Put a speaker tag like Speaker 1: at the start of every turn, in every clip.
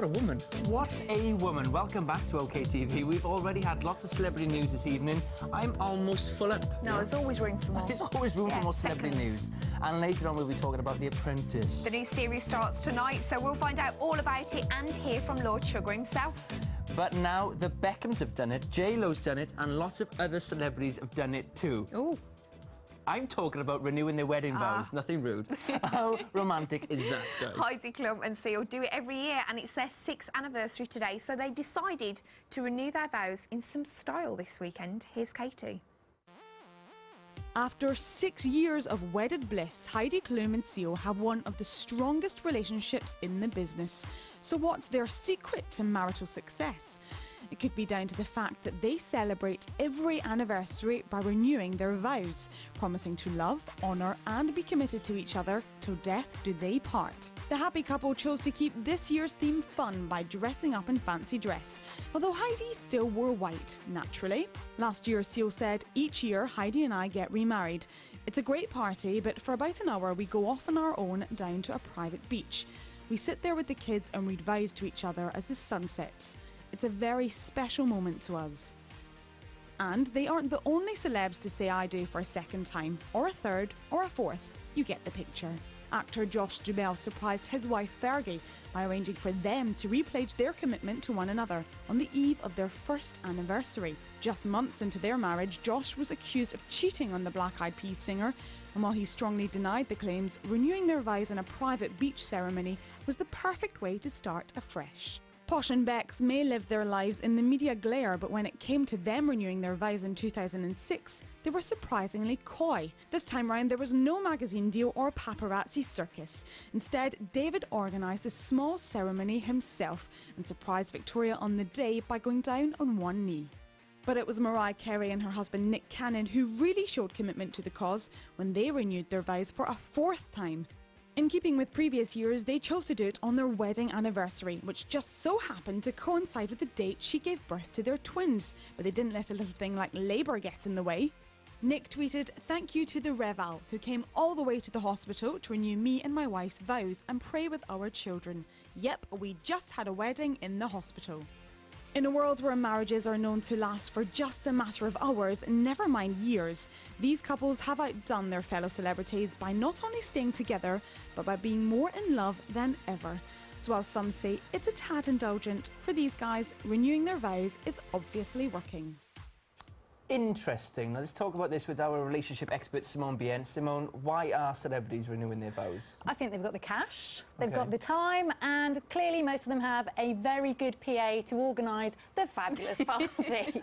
Speaker 1: What a woman.
Speaker 2: What a woman. Welcome back to OKTV. We've already had lots of celebrity news this evening. I'm almost full up.
Speaker 3: No, there's always room for more.
Speaker 2: There's always room for more celebrity news. And later on we'll be talking about The Apprentice.
Speaker 3: The new series starts tonight, so we'll find out all about it and hear from Lord Sugar himself.
Speaker 2: But now the Beckhams have done it, J-Lo's done it, and lots of other celebrities have done it too.
Speaker 3: Ooh.
Speaker 2: I'm talking about renewing their wedding vows. Nothing rude. How romantic is that, guys?
Speaker 3: Heidi Klum and Seal do it every year, and it's their 6th anniversary today, so they decided to renew their vows in some style this weekend. Here's Katie.
Speaker 4: After 6 years of wedded bliss, Heidi Klum and Seal have one of the strongest relationships in the business. So what's their secret to marital success? It could be down to the fact that they celebrate every anniversary by renewing their vows, promising to love, honour and be committed to each other till death do they part. The happy couple chose to keep this year's theme fun by dressing up in fancy dress, although Heidi still wore white, naturally. Last year, Seal said, "Each year Heidi and I get remarried. It's a great party, but for about an hour we go off on our own down to a private beach. We sit there with the kids and read vows to each other as the sun sets. It's a very special moment to us." And they aren't the only celebs to say I do for a second time, or a third, or a fourth. You get the picture. Actor Josh Duhamel surprised his wife Fergie by arranging for them to repledge their commitment to one another on the eve of their 1st anniversary. Just months into their marriage, Josh was accused of cheating on the Black Eyed Peas singer, and while he strongly denied the claims, renewing their vows in a private beach ceremony was the perfect way to start afresh. Posh and Bex may live their lives in the media glare, but when it came to them renewing their vows in 2006, they were surprisingly coy. This time round, there was no magazine deal or paparazzi circus. Instead, David organised a small ceremony himself and surprised Victoria on the day by going down on one knee. But it was Mariah Carey and her husband Nick Cannon who really showed commitment to the cause when they renewed their vows for a 4th time. In keeping with previous years, they chose to do it on their wedding anniversary, which just so happened to coincide with the date she gave birth to their twins, but they didn't let a little thing like labour get in the way. Nick tweeted, "Thank you to the Reval, who came all the way to the hospital to renew me and my wife's vows and pray with our children. Yep, we just had a wedding in the hospital." In a world where marriages are known to last for just a matter of hours, never mind years, these couples have outdone their fellow celebrities by not only staying together, but by being more in love than ever. So while some say it's a tad indulgent, for these guys, renewing their vows is obviously working.
Speaker 2: Interesting. Now let's talk about this with our relationship expert, Simone Bienne. Simone, why are celebrities renewing their vows?
Speaker 5: I think they've got the cash, they've got the time, and clearly most of them have a very good PA to organise the fabulous party.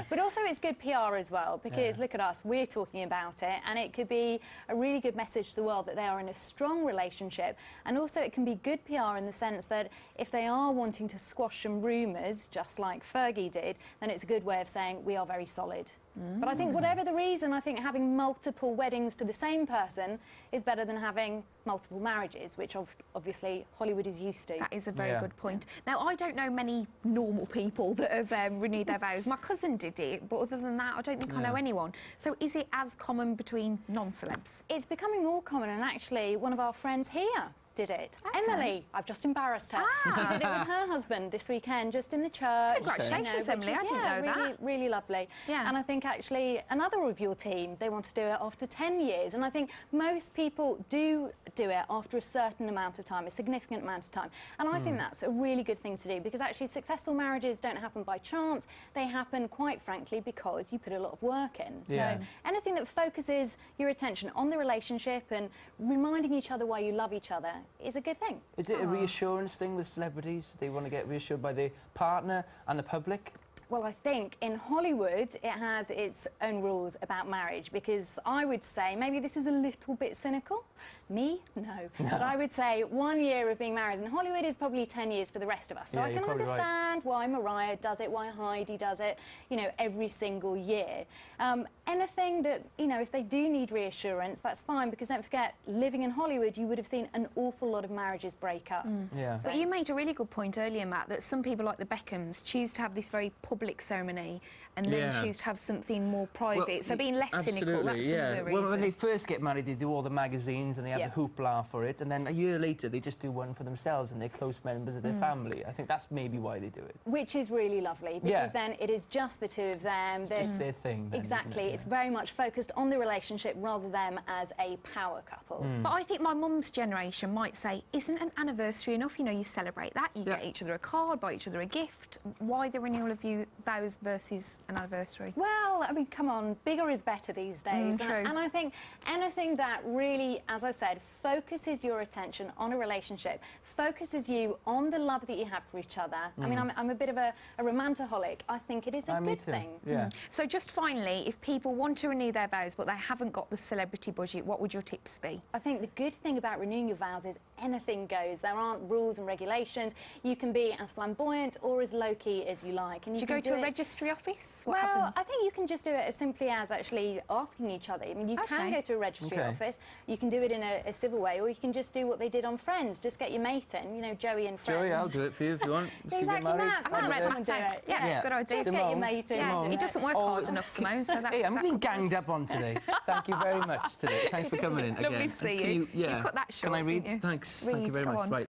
Speaker 5: But also it's good PR as well, because look at us, we're talking about it, and it could be a really good message to the world that they are in a strong relationship, and also it can be good PR in the sense that if they are wanting to squash some rumours, just like Fergie did, then it's a good way of saying we are very solid. But I think whatever the reason, I think having multiple weddings to the same person is better than having multiple marriages, which obviously Hollywood is used to.
Speaker 3: That is a very good point. Now, I don't know many normal people that have renewed their vows. My cousin did it, but other than that, I don't think I know anyone. So is it as common between non-celebs?
Speaker 5: It's becoming more common, and actually one of our friends here did it. Emily, I've just embarrassed her. She did it with her husband this weekend, just in the church.
Speaker 3: Congratulations, Emily. I didn't know that.
Speaker 5: Really lovely. Yeah. And I think actually another of your team, they want to do it after 10 years. And I think most people do it after a certain amount of time, a significant amount of time. And I think that's a really good thing to do, because actually successful marriages don't happen by chance. They happen, quite frankly, because you put a lot of work in. So anything that focuses your attention on the relationship and reminding each other why you love each other is a good thing.
Speaker 2: Is it a reassurance thing with celebrities? They want to get reassured by their partner and the public?
Speaker 5: Well, I think in Hollywood it has its own rules about marriage, because I would say, maybe this is a little bit cynical. Me? No. But I would say 1 year of being married in Hollywood is probably 10 years for the rest of us. So I can understand why Mariah does it, why Heidi does it, you know, every single year. Anything that, you know, if they do need reassurance, that's fine, because don't forget, living in Hollywood, you would have seen an awful lot of marriages break up.
Speaker 3: But you made a really good point earlier, Matt, that some people like the Beckhams choose to have this very public public ceremony and then choose to have something more private? So being less cynical, that's
Speaker 2: yeah.
Speaker 3: another reason.
Speaker 2: Well, when they first get married, they do all the magazines and they have the hoopla for it, and then a year later they just do one for themselves and they're close members of their family. I think that's maybe why they do it.
Speaker 5: Which is really lovely, because then it is just the two of them.
Speaker 2: It's just their thing. Then,
Speaker 5: exactly.
Speaker 2: isn't it?
Speaker 5: It's very much focused on the relationship rather than as a power couple.
Speaker 3: But I think my mum's generation might say, isn't an anniversary enough? You know, you celebrate that, you get each other a card, buy each other a gift. Why the renewal of vows versus an anniversary?
Speaker 5: Well, I mean, come on, bigger is better these days.
Speaker 3: True.
Speaker 5: And I think anything that really, as I said, focuses your attention on a relationship, focuses you on the love that you have for each other. I mean, I'm a bit of a romantaholic. I think it is a good thing.
Speaker 2: Yeah.
Speaker 3: So just finally, if people want to renew their vows but they haven't got the celebrity budget, what would your tips be?
Speaker 5: I think the good thing about renewing your vows is anything goes. There aren't rules and regulations. You can be as flamboyant or as low-key as you like. And
Speaker 3: do you go to a registry office? What
Speaker 5: well,
Speaker 3: happens?
Speaker 5: I think you can just do it as simply as actually asking each other. I mean, you can go to a registry office. You can do it in a civil way, or you can just do what they did on Friends. Just get your mate in, you know, Joey and Friends.
Speaker 2: Joey, I'll do it for you if you want.
Speaker 5: Exactly, Matt. Matt can do it.
Speaker 3: Yeah, good idea.
Speaker 5: Just get your mate in.
Speaker 3: Yeah, he doesn't work hard enough, Simone. So
Speaker 2: hey, I'm being ganged up on today. Thank you very much today. Thanks for coming in again.
Speaker 3: Lovely to see you.
Speaker 2: Yeah.
Speaker 3: You cut that short,
Speaker 2: Can I read?
Speaker 3: didn't you?
Speaker 2: Thanks.
Speaker 3: Read,
Speaker 2: Thank you very
Speaker 3: go
Speaker 2: much.
Speaker 3: on.
Speaker 2: Right.